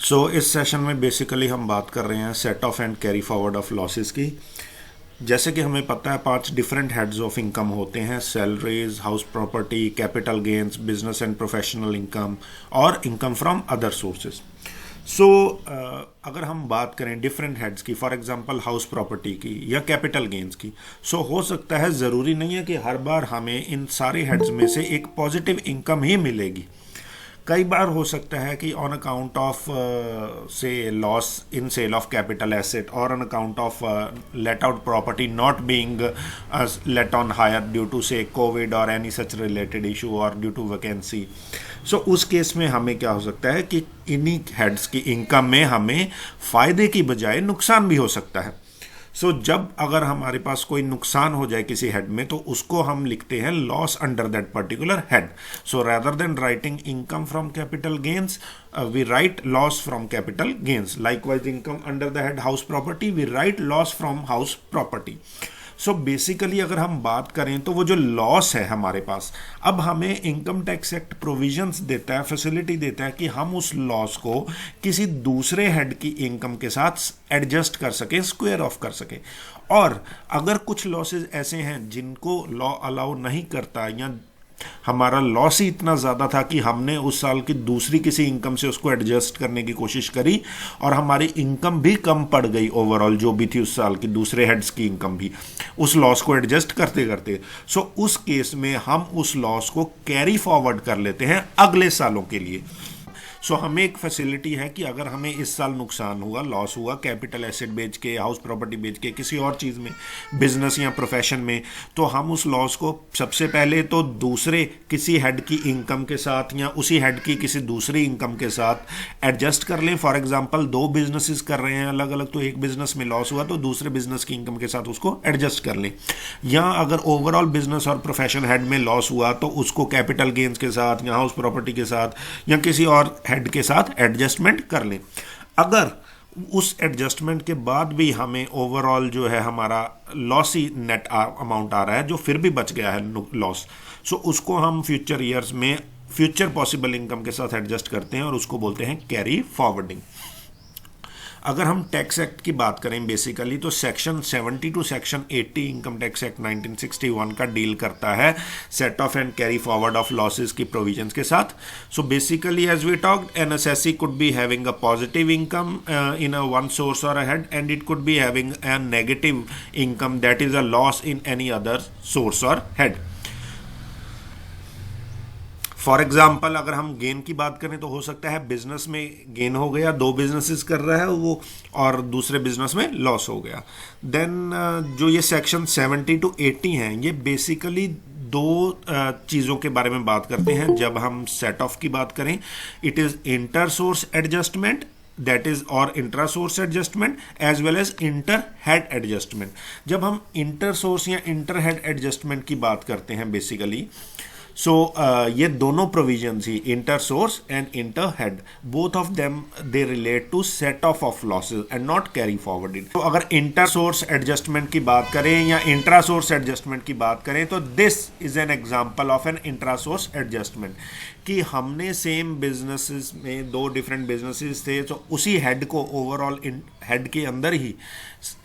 इस सेशन में बेसिकली हम बात कर रहे हैं set off and carry forward of losses की। जैसे कि हमें पता है 5 डिफरेंट हेड्स ऑफ इनकम होते हैं: salaries, house property, capital gains, business and professional income और इनकम फ्रॉम अदर सोर्सेज। सो अगर हम बात करें डिफरेंट हेड्स की, फॉर एग्जांपल हाउस प्रॉपर्टी की या कैपिटल गेन्स की, हो सकता है, ज़रूरी नहीं है कि हर बार हमें इन सारे हेड्स में से एक पॉजिटिव इनकम ही मिलेगी। कई बार हो सकता है कि ऑन अकाउंट ऑफ से loss in sale of capital asset or on account of let out property not being let on hire due to से covid or any such related issue or due to vacancy. उस case में हमें क्या हो सकता है कि इन्हीं हेड्स की इनकम में हमें फ़ायदे की बजाय नुकसान भी हो सकता है। जब अगर हमारे पास कोई नुकसान हो जाए किसी हेड में, तो उसको हम लिखते हैं loss under that particular head. Rather than writing income from capital gains, we write loss from capital gains. Likewise income under the head house property, we write loss from house property. Basically अगर हम बात करें तो वो जो loss है हमारे पास, अब हमें इनकम टैक्स एक्ट प्रोविजंस देता है, फैसिलिटी देता है कि हम उस लॉस को किसी दूसरे हेड की इनकम के साथ एडजस्ट कर सकें, स्क्वायर ऑफ कर सकें। और अगर कुछ लॉसेज ऐसे हैं जिनको लॉ अलाउ नहीं करता, या हमारा लॉस ही इतना ज़्यादा था कि हमने उस साल की दूसरी किसी इनकम से उसको एडजस्ट करने की कोशिश करी और हमारी इनकम भी कम पड़ गई, ओवरऑल जो भी थी उस साल की दूसरे हेड्स की इनकम भी उस लॉस को एडजस्ट करते करते, उस केस में हम उस लॉस को कैरी फॉरवर्ड कर लेते हैं अगले सालों के लिए। हमें एक फैसिलिटी है कि अगर हमें इस साल नुकसान हुआ, लॉस हुआ कैपिटल एसेट बेच के, हाउस प्रॉपर्टी बेच के, किसी और चीज़ में, बिजनेस या प्रोफेशन में, तो हम उस लॉस को सबसे पहले तो दूसरे किसी हेड की इनकम के साथ या उसी हेड की किसी दूसरी इनकम के साथ एडजस्ट कर लें। फॉर एग्जांपल 2 बिजनेसेस कर रहे हैं अलग अलग, तो एक बिजनेस में लॉस हुआ तो दूसरे बिजनेस की इनकम के साथ उसको एडजस्ट कर लें। या अगर ओवरऑल बिजनेस और प्रोफेशन हेड में लॉस हुआ तो उसको कैपिटल गेन्स के साथ या हाउस प्रॉपर्टी के साथ या किसी और हेड के साथ एडजस्टमेंट कर लें। अगर उस एडजस्टमेंट के बाद भी हमें ओवरऑल जो है हमारा लॉस ही नेट अमाउंट आ रहा है, जो फिर भी बच गया है लॉस, उसको हम फ्यूचर ईयर्स में फ्यूचर पॉसिबल इनकम के साथ एडजस्ट करते हैं और उसको बोलते हैं कैरी फॉरवर्डिंग। अगर हम टैक्स एक्ट की बात करें बेसिकली, तो section 70 to section 80 income tax act 1961 का डील करता है set off and carry forward of losses की प्रोविजंस के साथ। Basically as we talked, an assessee could be having a positive income in a one source or a head, and it could be having a negative income that is a loss in any other source or head. For example अगर हम gain की बात करें तो हो सकता है business में गेन हो गया, 2 बिजनेसेस कर रहा है वो, और दूसरे बिजनेस में लॉस हो गया। देन जो ये सेक्शन 70 टू 80 हैं, ये बेसिकली 2 चीज़ों के बारे में बात करते हैं। जब हम सेट ऑफ की बात करें, it is inter source adjustment, that is or intra source adjustment as well as inter head adjustment. जब हम इंटर सोर्स या इंटर हेड एडजस्टमेंट की बात करते हैं बेसिकली, ये दोनों प्रोविजंस ही, inter source and inter head, both of them they relate to set off losses and not carry forwarded. तो अगर इंटर सोर्स एडजस्टमेंट की बात करें या इंट्रा सोर्स एडजस्टमेंट की बात करें, तो this is an example of an intra source adjustment, कि हमने सेम बिजनेसेस में 2 डिफरेंट बिजनेसेस थे, तो उसी हेड को ओवरऑल हेड के अंदर ही,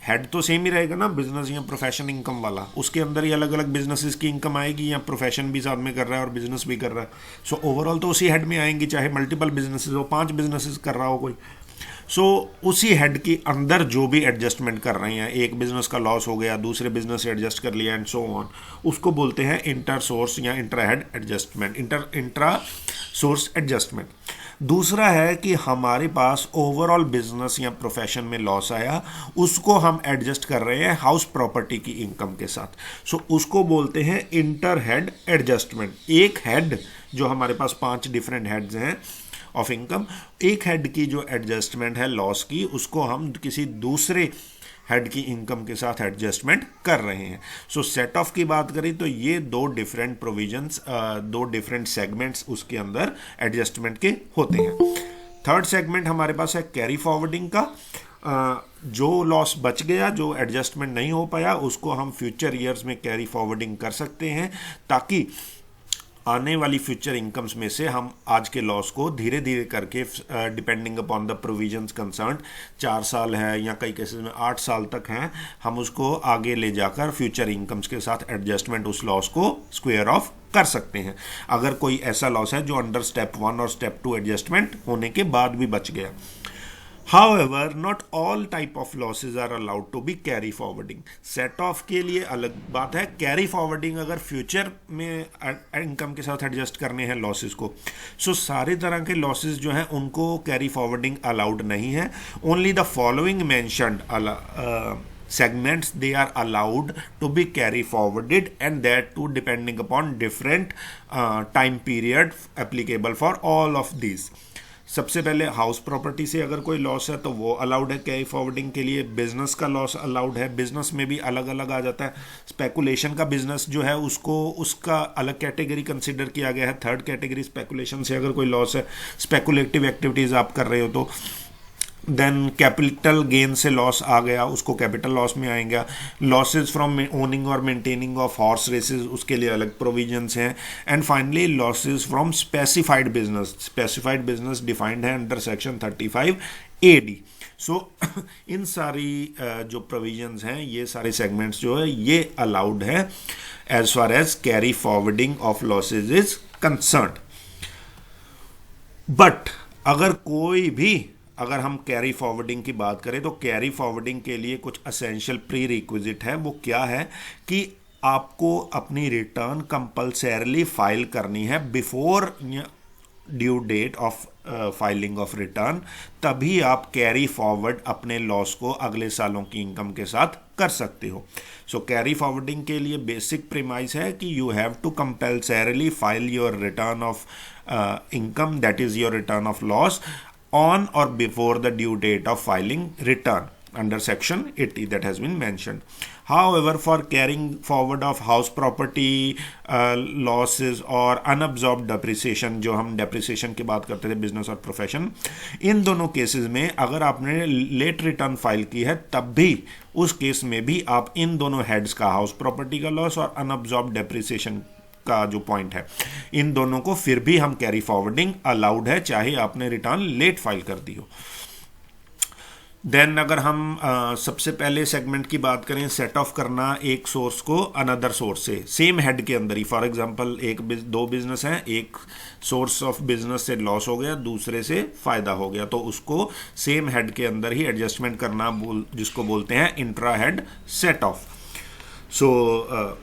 हेड तो सेम ही रहेगा ना, बिजनेस या प्रोफेशन इनकम वाला, उसके अंदर ही अलग अलग बिजनेसेस की इनकम आएगी, या प्रोफेशन भी साथ में कर रहा है और बिजनेस भी कर रहा है, ओवरऑल तो उसी हेड में आएंगी, चाहे मल्टीपल बिजनेसेस हो, 5 बिजनेसेस कर रहा हो कोई। उसी हेड के अंदर जो भी एडजस्टमेंट कर रहे हैं, एक बिजनेस का लॉस हो गया, दूसरे बिजनेस से एडजस्ट कर लिया एंड सो ऑन, उसको बोलते हैं इंटर सोर्स या intra head adjustment, intra source adjustment. दूसरा है कि हमारे पास ओवरऑल बिजनेस या प्रोफेशन में लॉस आया, उसको हम एडजस्ट कर रहे हैं हाउस प्रॉपर्टी की इनकम के साथ, उसको बोलते हैं इंटर हेड एडजस्टमेंट। एक हेड, जो हमारे पास 5 डिफरेंट हेड्स हैं ऑफ इनकम, एक हेड की जो एडजस्टमेंट है लॉस की, उसको हम किसी दूसरे हेड की इनकम के साथ एडजस्टमेंट कर रहे हैं। सेट ऑफ की बात करें तो ये 2 डिफरेंट प्रोविजंस, 2 डिफरेंट सेगमेंट्स उसके अंदर एडजस्टमेंट के होते हैं। थर्ड सेगमेंट हमारे पास है कैरी फॉरवर्डिंग का। जो लॉस बच गया, जो एडजस्टमेंट नहीं हो पाया, उसको हम फ्यूचर ईयर्स में कैरी फॉरवर्डिंग कर सकते हैं, ताकि आने वाली फ्यूचर इनकम्स में से हम आज के लॉस को धीरे धीरे करके depending upon the provisions concern 4 साल है या कई केसेस में 8 साल तक हैं, हम उसको आगे ले जाकर फ्यूचर इनकम्स के साथ एडजस्टमेंट उस लॉस को स्क्वायर ऑफ कर सकते हैं। अगर कोई ऐसा लॉस है जो अंडर स्टेप 1 और स्टेप 2 एडजस्टमेंट होने के बाद भी बच गया। However, not all type of losses are allowed to be carry forwarding. Set of के लिए अलग बात है, कैरी फॉरवर्डिंग अगर फ्यूचर में इनकम के साथ एडजस्ट करने हैं लॉसेस को, सो सारे तरह के लॉसेस जो हैं उनको कैरी फॉरवर्डिंग अलाउड नहीं है। Only the following mentioned segments they are allowed to be carry forwarded, and that too depending upon different time period applicable for all of these. सबसे पहले हाउस प्रॉपर्टी से अगर कोई लॉस है तो वो अलाउड है कैरी फॉरवर्डिंग के लिए। बिजनेस का लॉस अलाउड है, बिजनेस में भी अलग अलग आ जाता है। स्पेकुलेशन का बिजनेस जो है उसको उसका अलग कैटेगरी कंसिडर किया गया है। थर्ड कैटेगरी स्पेकुलेशन से अगर कोई लॉस है, स्पेकुलेटिव एक्टिविटीज़ आप कर रहे हो तो देन कैपिटल गेन से लॉस आ गया, उसको कैपिटल लॉस में आएगा। लॉसेज फ्रॉम ओनिंग और मेंटेनिंग ऑफ हॉर्स रेसेस, उसके लिए अलग प्रोविजंस हैं। And finally losses from specified business, specified business defined है अंडर सेक्शन 35 AD। सो इन सारी जो प्रोविजंस हैं, ये सारे सेगमेंट्स जो है ये अलाउड है as far as carry forwarding of losses is concerned. But अगर हम कैरी फॉरवर्डिंग की बात करें तो कैरी फॉरवर्डिंग के लिए कुछ असेंशियल प्री रिक्विजिट है। वो क्या है कि आपको अपनी रिटर्न कंपल्सरली फाइल करनी है before due date of filing of return, तभी आप कैरी फॉरवर्ड अपने लॉस को अगले सालों की इनकम के साथ कर सकते हो। सो कैरी फॉरवर्डिंग के लिए बेसिक प्रीमाइस है कि you have to compulsorily file your return of income, that is your return of loss, on or before the due date of filing return under section 80 that has been mentioned. However, for carrying forward of house property losses or unabsorbed depreciation, जो हम depreciation की बात करते थे business और profession, इन दोनों cases में अगर आपने लेट रिटर्न फाइल की है तब भी उस केस में भी आप इन दोनों हेड्स का, हाउस प्रॉपर्टी का लॉस और अनअब्जॉर्ब्ड डेप्रिसिएशन का जो पॉइंट है, इन दोनों को फिर भी हम कैरी फॉरवर्डिंग अलाउड है, चाहे आपने रिटर्न लेट फाइल कर दी हो। देन अगर हम सबसे पहले सेगमेंट की बात करें, सेट ऑफ करना एक सोर्स को अनदर सोर्स से सेम हेड के अंदर ही। फॉर एग्जांपल दो बिजनेस हैं, एक सोर्स ऑफ बिजनेस से लॉस हो गया, दूसरे से फायदा हो गया, तो उसको सेम हेड के अंदर ही एडजस्टमेंट करना जिसको बोलते हैं intra head set off. So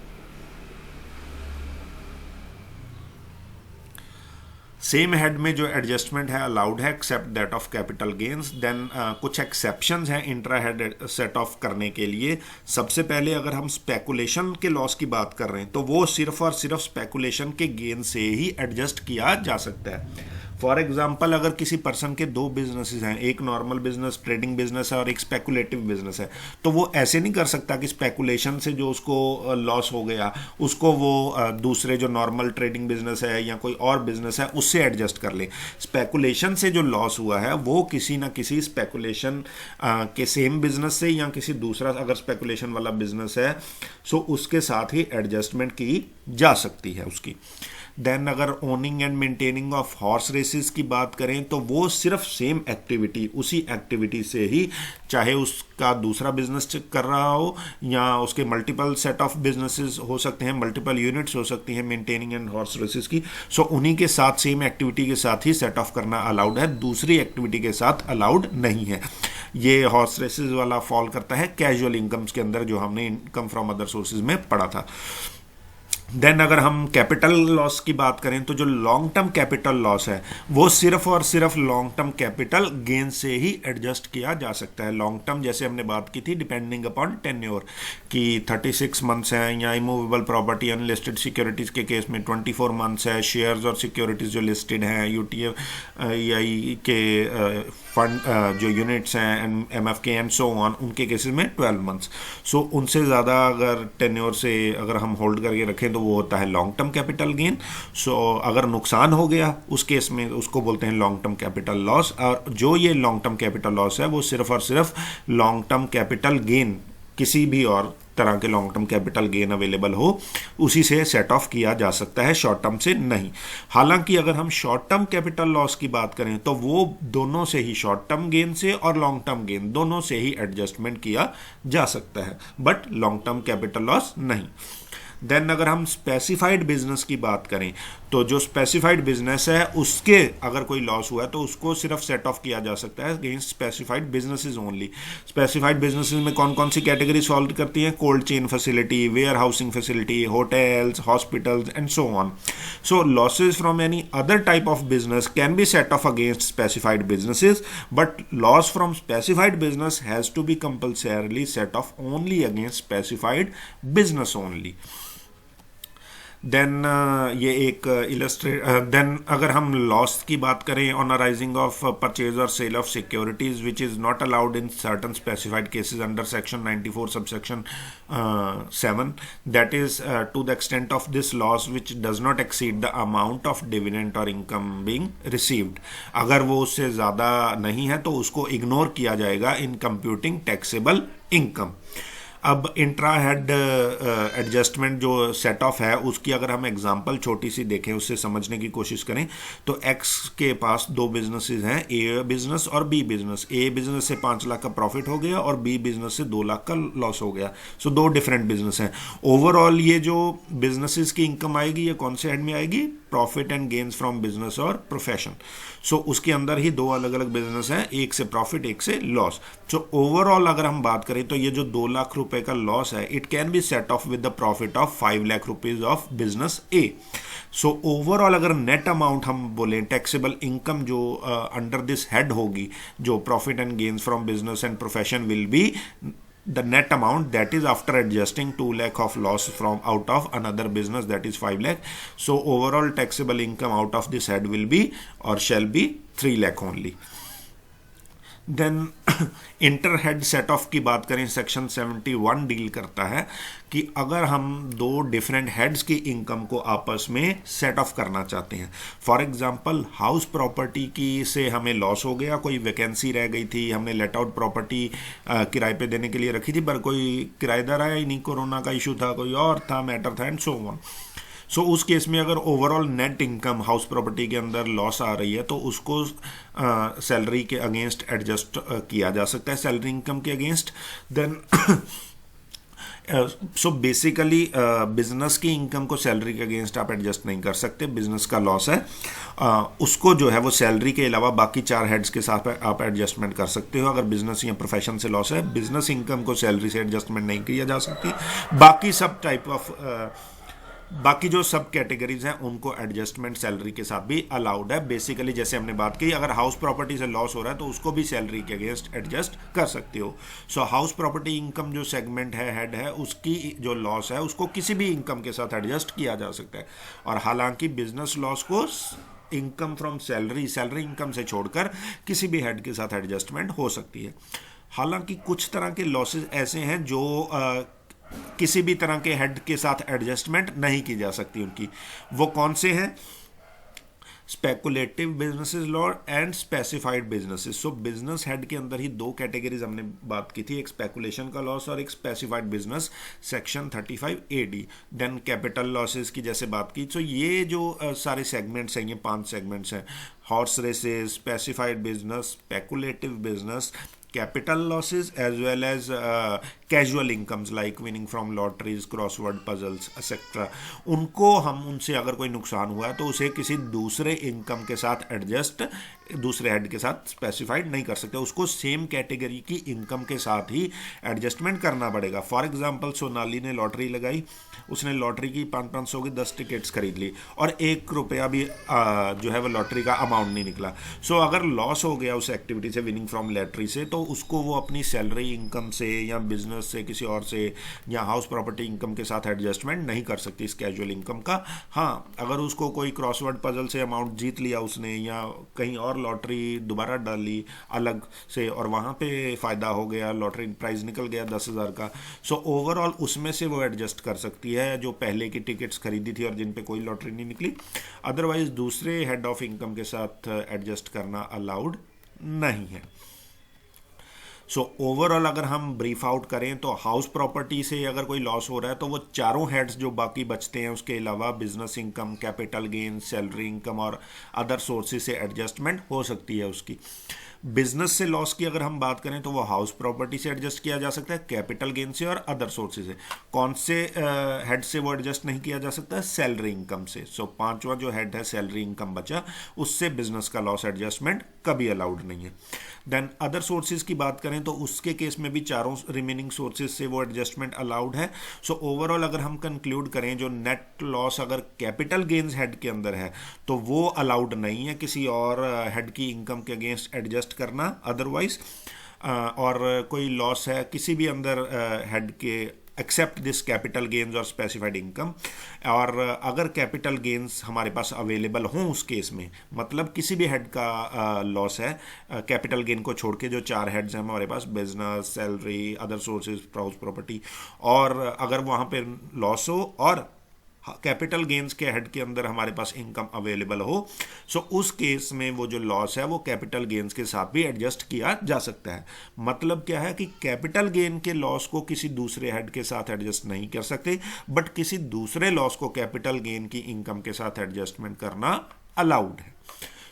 same head में जो एडजस्टमेंट है अलाउड है except that of capital gains. Then कुछ एक्सेप्शंस हैं इंट्रा हेड सेट ऑफ करने के लिए। सबसे पहले अगर हम स्पेकुलेशन के लॉस की बात कर रहे हैं तो वो सिर्फ और सिर्फ स्पेकुलेशन के गेन से ही एडजस्ट किया जा सकता है। फॉर एग्जाम्पल अगर किसी पर्सन के दो बिजनेसेस हैं, एक नॉर्मल बिजनेस ट्रेडिंग बिजनेस है और एक स्पेकुलेटिव बिजनेस है, तो वो ऐसे नहीं कर सकता कि स्पेकुलेशन से जो उसको लॉस हो गया उसको वो दूसरे जो नॉर्मल ट्रेडिंग बिजनेस है या कोई और बिजनेस है उससे एडजस्ट कर ले। स्पेकुलेशन से जो लॉस हुआ है वो किसी ना किसी स्पेकुलेशन के सेम बिजनेस से या किसी दूसरा अगर स्पेकुलेशन वाला बिजनेस है सो उसके साथ ही एडजस्टमेंट की जा सकती है उसकी। देन अगर owning and maintaining of horse races की बात करें तो वो सिर्फ सेम एक्टिविटी, उसी एक्टिविटी से ही, चाहे उसका दूसरा बिजनेस कर रहा हो या उसके मल्टीपल सेट ऑफ बिजनेसेस हो सकते हैं, मल्टीपल यूनिट्स हो सकती हैं मेंटेनिंग एंड हॉर्स रेसेस की, सो उन्हीं के साथ सेम एक्टिविटी के साथ ही सेट ऑफ करना अलाउड है, दूसरी एक्टिविटी के साथ अलाउड नहीं है। ये हॉर्स रेसेस वाला फॉल करता है कैजुअल इनकम्स के अंदर जो हमने इनकम फ्रॉम अदर सोर्सेज में पढ़ा था। देन अगर हम कैपिटल लॉस की बात करें तो जो लॉन्ग टर्म कैपिटल लॉस है वो सिर्फ और सिर्फ लॉन्ग टर्म कैपिटल गेन से ही एडजस्ट किया जा सकता है। लॉन्ग टर्म जैसे हमने बात की थी डिपेंडिंग अपॉन टेन्योर कि 36 मंथ्स हैं, या इमूवेबल प्रॉपर्टी अनलिस्टेड सिक्योरिटीज़ के केस में 24 मंथ्स है, शेयर्स और सिक्योरिटीज़ जो लिस्टेड हैं, UTI के फंड जो यूनिट्स हैं, MF के एंड सो ऑन, उनके केसेस में 12 मंथ्स। सो उनसे ज़्यादा अगर टेन्योर से अगर हम होल्ड करके रखें तो वो होता है लॉन्ग टर्म कैपिटल गेन। सो अगर नुकसान हो गया उस केस में उसको बोलते हैं लॉन्ग टर्म कैपिटल लॉस। और जो ये लॉन्ग टर्म कैपिटल लॉस है वो सिर्फ और सिर्फ लॉन्ग टर्म कैपिटल गेन किसी भी और तरह के long term capital gain available हो उसी से सेट ऑफ किया जा सकता है, शॉर्ट टर्म से नहीं। हालांकि अगर हम शॉर्ट टर्म कैपिटल लॉस की बात करें तो वो दोनों से ही, शॉर्ट टर्म गेन से और लॉन्ग टर्म गेन दोनों से ही एडजस्टमेंट किया जा सकता है, but long term capital loss नहीं। देन अगर हम स्पेसिफाइड बिजनेस की बात करें तो जो स्पेसिफाइड बिजनेस है उसके अगर कोई लॉस हुआ है तो उसको सिर्फ सेट ऑफ किया जा सकता है against specified businesses only. Specified businesses में कौन कौन सी कैटेगरी सॉल्व करती हैं? Cold chain facility, warehousing facility, hotels, hospitals and so on. So losses from any other type of business can be set off against specified businesses, but loss from specified business has to be compulsorily set off only against specified business only. Then ये एक then अगर हम loss की बात करें on arising of purchase और sale of securities which is not allowed in certain specified cases under section 94 subsection 7, that is to the extent of this loss which does not exceed the amount of dividend और income being received. अगर वो उससे ज़्यादा नहीं है तो उसको ignore किया जाएगा इन कंप्यूटिंग टैक्सेबल इनकम। अब इंट्रा हेड एडजस्टमेंट जो सेट ऑफ है उसकी अगर हम एग्जांपल छोटी सी देखें, उससे समझने की कोशिश करें तो एक्स के पास दो बिजनेसेस हैं, ए बिजनेस और बी बिजनेस। ए बिजनेस से 5 लाख का प्रॉफिट हो गया और बी बिजनेस से 2 लाख का लॉस हो गया। सो दो डिफरेंट बिजनेस हैं। ओवरऑल ये जो बिजनेसेस की इनकम आएगी ये कौन से हेड में आएगी? Profit and gains from business और प्रोफेशन। सो उसके अंदर ही दो अलग अलग बिजनेस हैं, एक से प्रॉफिट एक से लॉस। सो ओवरऑल अगर हम बात करें तो ये जो 2 लाख रुपए का लॉस है it can be set of with the profit of 5 lakh rupees of business A. So overall अगर नेट अमाउंट हम बोलें टैक्सेबल इनकम जो अंडर दिस हेड होगी, जो profit and gains from business and profession will be the net amount that is after adjusting 2 lakh of loss from out of another business, that is 5 lakh. So overall taxable income out of this head will be or shall be 3 lakh only. Then inter head set off की बात करें, section 71 deal करता है कि अगर हम दो different heads की इनकम को आपस में सेट ऑफ करना चाहते हैं। फॉर एग्जांपल हाउस प्रॉपर्टी की से हमें लॉस हो गया, कोई वैकेंसी रह गई थी, हमने लेट आउट प्रॉपर्टी किराए पे देने के लिए रखी थी पर कोई किराएदार आया ही नहीं, कोरोना का इशू था, कोई और था मैटर था एंड सो ऑन। सो उस केस में अगर overall net income house property के अंदर लॉस आ रही है तो उसको सैलरी के अगेंस्ट एडजस्ट किया जा सकता है, सैलरी इनकम के against. Then so basically business की इनकम को सैलरी के अगेंस्ट आप एडजस्ट नहीं कर सकते। बिजनेस का लॉस है उसको जो है वो सैलरी के अलावा बाकी 4 हेड्स के साथ आप एडजस्टमेंट कर सकते हो। अगर बिजनेस या प्रोफेशन से लॉस है, बिजनेस इनकम को सैलरी से एडजस्टमेंट नहीं किया जा सकती। बाकी सब टाइप ऑफ बाकी जो सब कैटेगरीज हैं उनको एडजस्टमेंट सैलरी के साथ भी अलाउड है। बेसिकली जैसे हमने बात की, अगर हाउस प्रॉपर्टी से लॉस हो रहा है तो उसको भी सैलरी के अगेंस्ट एडजस्ट कर सकते हो। सो हाउस प्रॉपर्टी इनकम जो सेगमेंट है, हेड है, उसकी जो लॉस है उसको किसी भी इनकम के साथ एडजस्ट किया जा सकता है। और हालांकि बिजनेस लॉस को इनकम फ्रॉम सैलरी इनकम से छोड़कर किसी भी हेड के साथ एडजस्टमेंट हो सकती है। हालांकि कुछ तरह के लॉसेज ऐसे हैं जो किसी भी तरह के हेड के साथ एडजस्टमेंट नहीं की जा सकती उनकी। वो कौन से हैं? Speculative businesses law and specified businesses. So business head के अंदर ही दो कैटेगरीज हमने बात की थी, एक स्पेकुलेशन का लॉस और एक specified business, section 35 AD। Then capital losses की जैसे बात की। सो ये जो सारे सेगमेंट्स हैं, ये 5 सेगमेंट्स हैं, horse races, specified business, speculative business, capital losses as well as casual incomes like winning from lotteries, crossword puzzles etc. उनको हम उनसे अगर कोई नुकसान हुआ है तो उसे किसी दूसरे इनकम के साथ एडजस्ट, दूसरे हेड के साथ स्पेसिफाइड नहीं कर सकते, उसको सेम कैटेगरी की इनकम के साथ ही एडजस्टमेंट करना पड़ेगा। फॉर एग्जांपल सोनाली ने लॉटरी लगाई, उसने लॉटरी की 500 की 10 टिकट्स खरीद ली और 1 रुपया भी जो है वो लॉटरी का अमाउंट नहीं निकला। सो अगर लॉस हो गया उस एक्टिविटी से, विनिंग फ्रॉम लॉटरी से, तो उसको वो अपनी सैलरी इनकम से या बिजनेस से, किसी और से, या हाउस प्रॉपर्टी इनकम के साथ एडजस्टमेंट नहीं कर सकती इस कैजुअल इनकम का। हाँ, अगर उसको कोई क्रॉसवर्ड पजल से अमाउंट जीत लिया उसने या कहीं और लॉटरी दोबारा डाली अलग से और वहाँ पे फ़ायदा हो गया, लॉटरी प्राइस निकल गया 10,000 का, सो ओवरऑल उसमें से वो एडजस्ट कर सकती है जो पहले की टिकट्स खरीदी थी और जिन पे कोई लॉटरी नहीं निकली। अदरवाइज दूसरे हेड ऑफ इनकम के साथ एडजस्ट करना अलाउड नहीं है। सो ओवरऑल अगर हम ब्रीफ आउट करें तो हाउस प्रॉपर्टी से अगर कोई लॉस हो रहा है तो वो चारों हेड्स जो बाकी बचते हैं उसके अलावा business income, capital gain, salary income और अदर सोर्सेज से एडजस्टमेंट हो सकती है उसकी। बिजनेस से लॉस की अगर हम बात करें तो वो हाउस प्रॉपर्टी से एडजस्ट किया जा सकता है, कैपिटल गेन से और अदर सोर्सेज से। कौन से हेड से वो एडजस्ट नहीं किया जा सकता है? सैलरी इनकम से। सो पांचवा जो हेड है सैलरी इनकम बचा, उससे बिजनेस का लॉस एडजस्टमेंट कभी अलाउड नहीं है। देन अदर सोर्सेज की बात करें तो उसके केस में भी चारों रिमेनिंग सोर्सेज से वो एडजस्टमेंट अलाउड है। सो ओवरऑल अगर हम कंक्लूड करें, जो नेट लॉस अगर कैपिटल गेन्स हेड के अंदर है तो वो अलाउड नहीं है किसी और हेड की इनकम के अगेंस्ट एडजस्ट करना अदरवाइज। और कोई लॉस है किसी भी अंदर हेड के एक्सेप्ट दिस कैपिटल गेन्स और स्पेसिफाइड इनकम, और अगर कैपिटल गेन्स हमारे पास अवेलेबल हों उस केस में, मतलब किसी भी हेड का लॉस है कैपिटल गेन को छोड़ के, जो चार हेड्स हैं हमारे पास, business, salary, other sources, house property, और अगर वहाँ पे लॉस हो और कैपिटल गेन्स के हेड के अंदर हमारे पास इनकम अवेलेबल हो, सो उस केस में वो जो लॉस है वो कैपिटल गेन्स के साथ भी एडजस्ट किया जा सकता है। मतलब क्या है कि कैपिटल गेन के लॉस को किसी दूसरे हेड के साथ एडजस्ट नहीं कर सकते, बट किसी दूसरे लॉस को कैपिटल गेन की इनकम के साथ एडजस्टमेंट करना अलाउड है।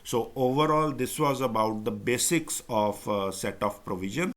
So overall this was about the basics of set of provision.